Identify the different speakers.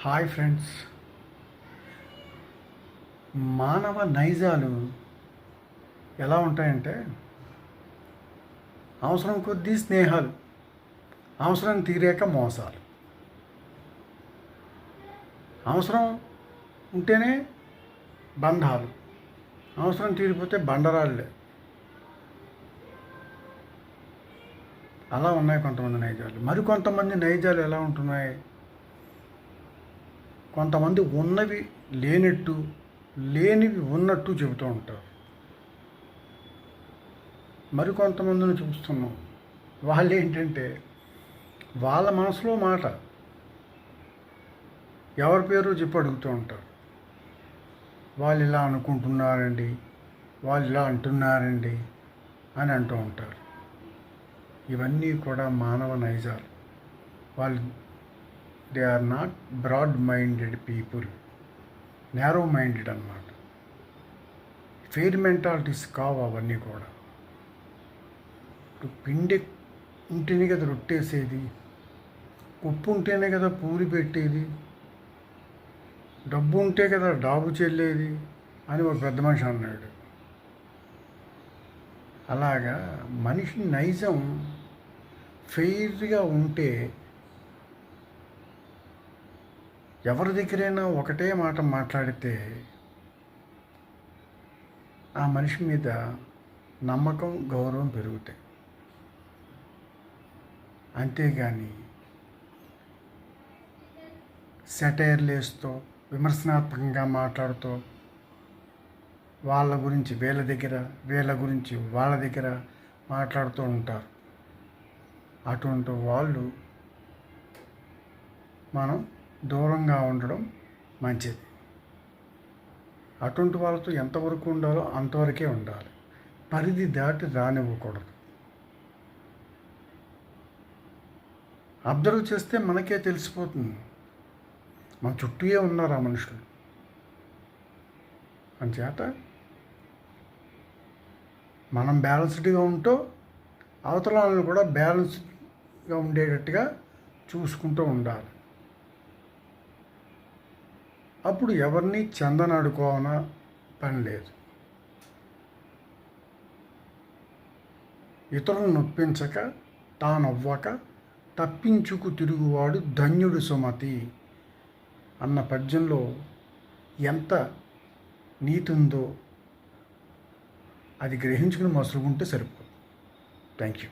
Speaker 1: Hi friends. మానవ నైజాలు ఎలా ఉంటాయంటే, అవసరం కొద్దీ స్నేహాలు, అవసరం తీరాక మోసాలు. అవసరం ఉంటేనే బంధాలు, అవసరం తీరిపోతే బండరాళ్ళే. అలా ఉన్నాయి కొంతమంది నైజాలు. మరికొంతమంది నైజాలు ఎలా ఉంటున్నాయి, కొంతమంది ఉన్నవి లేనట్టు, లేనివి ఉన్నట్టు చెబుతూ ఉంటారు. మరికొంతమందిని చూస్తున్నాం, వాళ్ళు ఏంటంటే వాళ్ళ మనసులో మాట ఎవరి పేరు చెప్పి అడుగుతూ ఉంటారు. వాళ్ళు ఇలా అనుకుంటున్నారండి, వాళ్ళు ఇలా అంటున్నారండి అని అంటూ ఉంటారు. ఇవన్నీ కూడా మానవ నైజాలు. వాళ్ళు they are not broad minded people, narrow minded అన్నమాట. ఫెయిర్ మెంటాలిటీస్ కావు అవన్నీ కూడా. ఇప్పుడు పిండి ఉంటేనే కదా రొట్టేసేది, ఉప్పు ఉంటేనే కదా పూరి పెట్టేది, డబ్బు ఉంటే కదా డాబు చెల్లేది అని ఒక పెద్ద మనిషి అన్నాడు. అలాగా మనిషి నైజం ఫెయిర్గా ఉంటే ఎవరి దగ్గరైనా ఒకటే మాట మాట్లాడితే ఆ మనిషి మీద నమ్మకం, గౌరవం పెరుగుతాయి. అంతేగాని సెటైర్లు వేస్తూ, విమర్శనాత్మకంగా మాట్లాడుతూ, వాళ్ళ గురించి వీళ్ళ దగ్గర, వీళ్ళ గురించి వాళ్ళ దగ్గర మాట్లాడుతూ ఉంటారు. అటువంటి వాళ్ళు మనం దూరంగా ఉండడం మంచిది. అటువంటి వాళ్ళతో ఎంతవరకు ఉండాలో అంతవరకే ఉండాలి. పరిధి దాటి రానివ్వకూడదు. అబ్జర్వ్ చేస్తే మనకే తెలిసిపోతుంది, మన చుట్టూయే ఉన్నారు ఆ మనుషులు. అంచేత మనం బ్యాలెన్స్డ్గా ఉంటూ అవతల వాళ్ళని కూడా బ్యాలెన్స్గా ఉండేటట్టుగా చూసుకుంటూ ఉండాలి. అప్పుడు ఎవరిని చందనాడుకోవాలన్న పని లేదు. ఇతరులను నొప్పించక తానవ్వక తప్పించుకు తిరుగువాడు ధన్యుడు సుమతి అన్న పద్యంలో ఎంత నీతి ఉందో అది గ్రహించుకుని మసులుకుంటే సరిపోతుంది. Thank you.